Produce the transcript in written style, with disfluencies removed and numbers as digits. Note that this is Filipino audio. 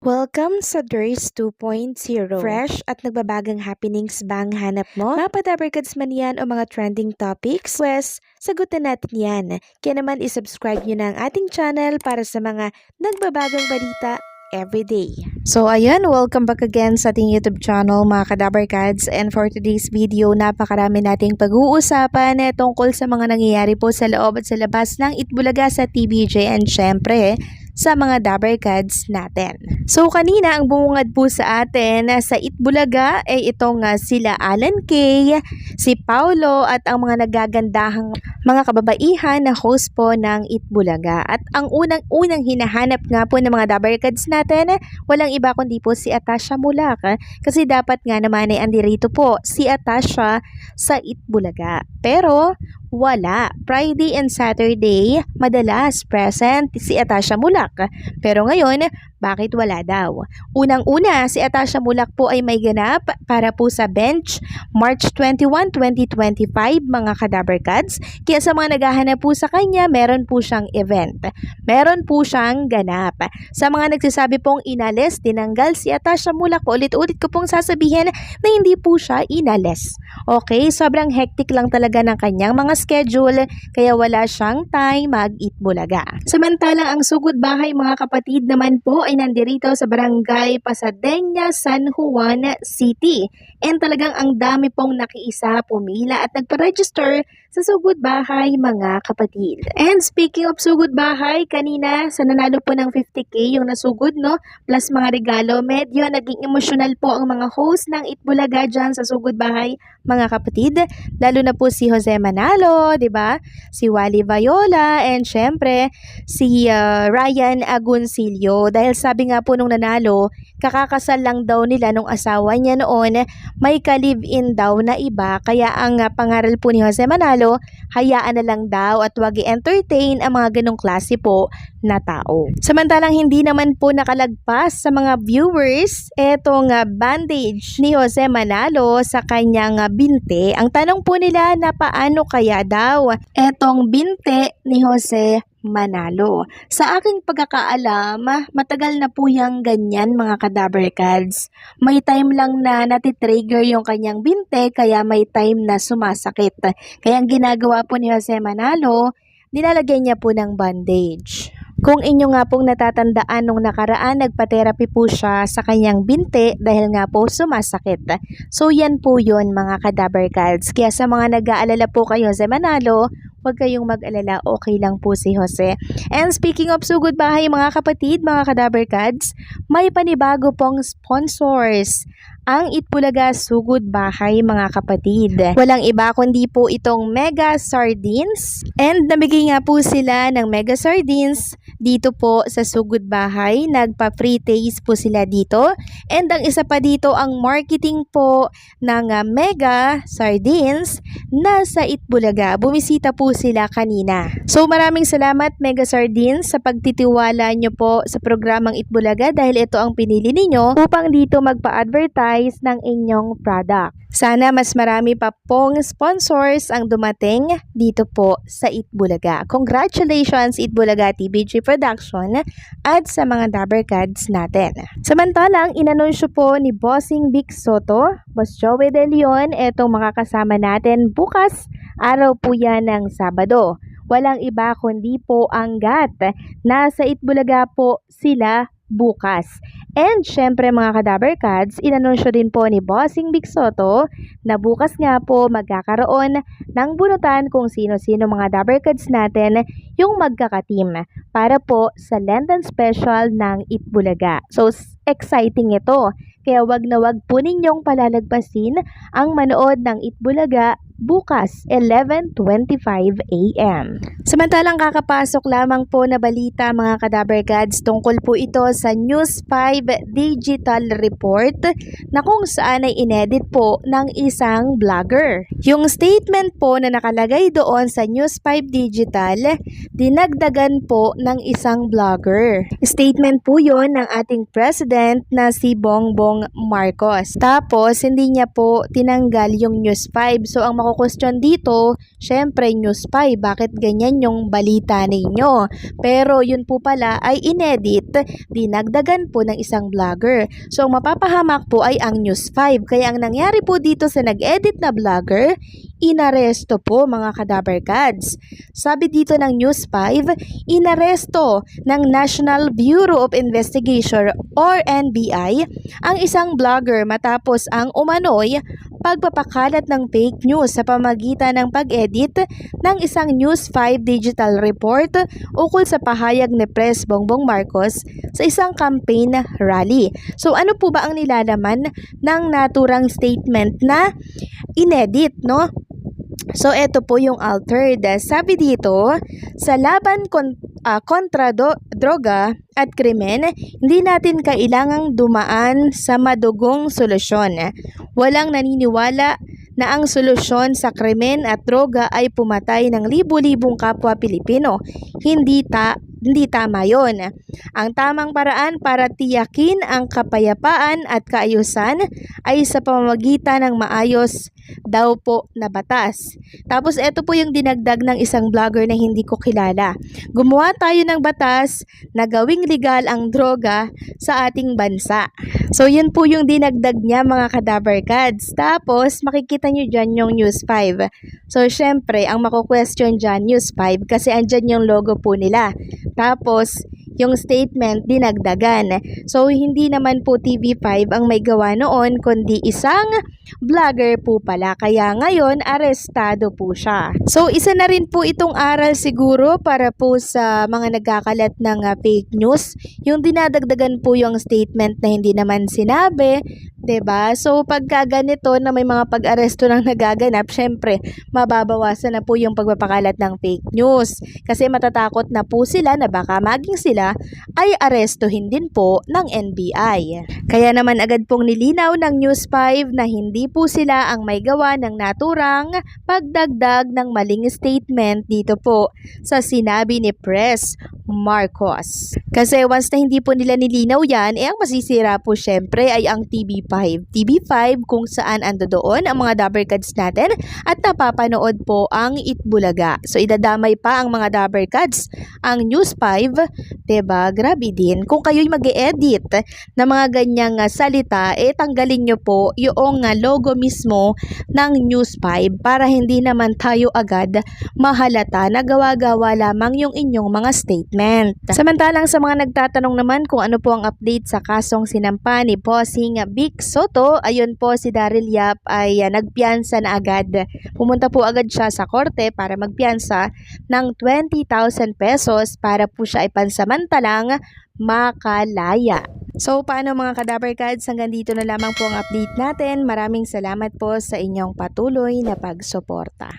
Welcome sa DRS 2.0. Fresh at nagbabagang happenings ba ang hanap mo? Mga padabarkads man yan o mga trending topics? Pues, sagutin natin yan. Kaya naman isubscribe nyo na ang ating channel para sa mga nagbabagang balita everyday. So ayan, welcome back again sa ating YouTube channel mga kadabarkads, and for today's video, napakarami nating pag-uusapan tungkol sa mga nangyayari po sa loob at sa labas ng Itbulaga sa TVJ and syempre sa mga dabarkads natin. So kanina ang bumungad po sa atin sa Itbulaga ay itong sila Alan Kay, si Paulo at ang mga nagagandahang mga kababaihan na host po ng Itbulaga. At ang unang hinahanap nga po ng mga dabarkads natin, walang iba kundi po si Atasha Mulak. Kasi dapat nga naman ay andirito po si Atasha sa Itbulaga. Pero wala. Friday and Saturday, madalas present si Atasha Mulak. Pero ngayon, bakit wala daw? Unang-una, si Atasha Mulak po ay may ganap para po sa bench March 21, 2025 mga kadabarkads. Kaya sa mga naghahanap po sa kanya, meron po siyang event. Meron po siyang ganap. Sa mga nagsasabi pong inalis, tinanggal si Atasha Mulak po, ulit-ulit ko pong sasabihin na hindi po siya inalis. Okay, sobrang hectic lang talaga ng kanyang mga schedule, kaya wala siyang time mag-Itbulaga. Samantalang ang sugod bahay mga kapatid naman po ay nandirito sa barangay Pasadena, San Juan City. And talagang ang dami pong nakiisa, pumila at nagpa-register sa sugod bahay mga kapatid. And speaking of sugod bahay, kanina sa nanalo po ng 50k yung nasugod, no? Plus mga regalo, medyo naging emosyonal po ang mga host ng Itbulaga dyan sa sugod bahay mga kapatid. Lalo na po si Jose Manalo, 'di ba? Si Wally Viola and syempre si Ryan Agoncillo. Dahil sabi nga po nung nanalo, kakakasal lang daw nila nung asawa niya noon, may ka-live-in daw na iba, kaya ang pangaral po ni Jose Manalo, hayaan na lang daw at wag i-entertain ang mga ganong klase po na tao. Samantalang hindi naman po nakalagpas sa mga viewers etong bandage ni Jose Manalo sa kanyang binte. Ang tanong po nila na paano kaya daw etong binte ni Jose Manalo. Sa aking pagkakaalam, matagal na po yung ganyan mga kadabarkads. May time lang na natitrigger yung kanyang binte, kaya may time na sumasakit. Kaya ang ginagawa po ni Jose Manalo, nilalagay niya po ng bandage. Kung inyo nga pong natatandaan nung nakaraan, nagpa-therapy po siya sa kanyang binti dahil nga po sumasakit. So yan po yun mga kadabarkads. Kaya sa mga nag-aalala po kay Jose Manalo, huwag kayong mag-alala, okay lang po si Jose. And speaking of sugod bahay mga kapatid, mga kadabarkads, may panibago pong sponsors ang Itbulaga Sugod Bahay mga kapatid. Walang iba kundi po itong Mega Sardines, and nabigay nga po sila ng Mega Sardines dito po sa Sugod Bahay. Nagpa-free taste po sila dito, and ang isa pa dito ang marketing po ng Mega Sardines nasa Itbulaga. Bumisita po sila kanina. So maraming salamat Mega Sardines sa pagtitiwala nyo po sa programang Itbulaga, dahil ito ang pinili ninyo upang dito magpa-advertise ng inyong product. Sana mas marami pa pong sponsors ang dumating dito po sa Itbulaga. Congratulations Itbulaga TVJ Production at sa mga dabarkads natin. Samantalang inanunsyo po ni Bossing Vic Soto, Boss Joey De Leon, etong makakasama natin bukas, araw po yan ng Sabado. Walang iba kundi po ang GAT. Nasa Itbulaga po sila bukas. And syempre mga kadabarkads, inanunsyo din po ni Bossing Vic Soto na bukas nga po magkakaroon ng bunutan kung sino-sino mga dabarkads natin yung magkakateam para po sa Lenten Special ng Itbulaga. So exciting ito. Kaya wag na wag po ninyong palalagpasin ang manood ng Itbulaga bukas 11:25 AM. Samantalang kakapasok lamang po na balita mga kadabarkads, tungkol po ito sa News 5 Digital Report na kung saan ay inedit po ng isang vlogger. Yung statement po na nakalagay doon sa News 5 Digital, dinagdagan po ng isang vlogger. Statement po yon ng ating president na si Bongbong Marcos. Tapos, hindi niya po tinanggal yung News 5. So, ang makukwestiyon dito, syempre News 5, bakit ganyan yung balita ninyo? Pero yun po pala ay inedit, dinagdagan po ng isang vlogger. So, ang mapapahamak po ay ang News 5. Kaya ang nangyari po dito sa nag-edit na vlogger, inaresto po mga Kadabarkads. Sabi dito ng News 5, inaresto ng National Bureau of Investigation or NBI ang isang vlogger matapos ang umano'y pagpapakalat ng fake news sa pamagitan ng pag-edit ng isang News 5 digital report ukol sa pahayag ni Pres Bongbong Marcos sa isang campaign rally. So ano po ba ang nilalaman ng naturang statement na inedit, no? So, eto po yung altered. Sabi dito, sa laban kontra droga at krimen, hindi natin kailangang dumaan sa madugong solusyon. Walang naniniwala na ang solusyon sa krimen at droga ay pumatay ng libu-libong kapwa Pilipino. Hindi tama yon. Ang tamang paraan para tiyakin ang kapayapaan at kaayusan ay sa pamamagitan ng maayos daw po na batas. Tapos ito po yung dinagdag ng isang vlogger na hindi ko kilala. Gumawa tayo ng batas na gawing legal ang droga sa ating bansa. So yun po yung dinagdag niya mga Kadabarkads. Tapos makikita nyo dyan yung News 5. So syempre ang mako-question dyan News 5 kasi andyan yung logo po nila. Tapos yung statement dinagdagan. So hindi naman po TV5 ang may gawa noon kundi isang vlogger po pala. Kaya ngayon arestado po siya. So isa na rin po itong aral siguro para po sa mga nagkakalat ng fake news. Yung dinadagdagan po yung statement na hindi naman sinabi. 'Di ba? So pagka ganito na may mga pag-aresto nang nagaganap, syempre mababawasan na po yung pagpapakalat ng fake news. Kasi matatakot na po sila na baka maging sila ay arestuhin din po ng NBI. Kaya naman agad pong nilinaw ng News 5 na hindi po sila ang may gawa ng naturang pagdagdag ng maling statement dito po sa sinabi ni Pres Marcos. Kasi once na hindi po nila nilinaw yan, ang masisira po syempre ay ang TV5. TV5 kung saan ando doon ang mga Dabarkads natin at napapanood po ang Itbulaga. So idadamay pa ang mga Dabarkads. Ang News 5, 'di ba? Grabe din. Kung kayo'y mag-e-edit ng mga ganyang salita, tanggalin nyo po yung logo mismo ng News 5 para hindi naman tayo agad mahalata na gawa-gawa lamang yung inyong mga statement. Samantalang sa mga nagtatanong naman kung ano po ang update sa kasong sinampa ni Bossing Vic Soto, ayun po si Daryl Yap ay nagpiyansa na agad. Pumunta po agad siya sa korte para magpiyansa ng 20,000 pesos para po siya ay pansamantalang makalaya. So, paano mga Kadabarkads? Hanggang dito na lamang po ang update natin. Maraming salamat po sa inyong patuloy na pagsuporta.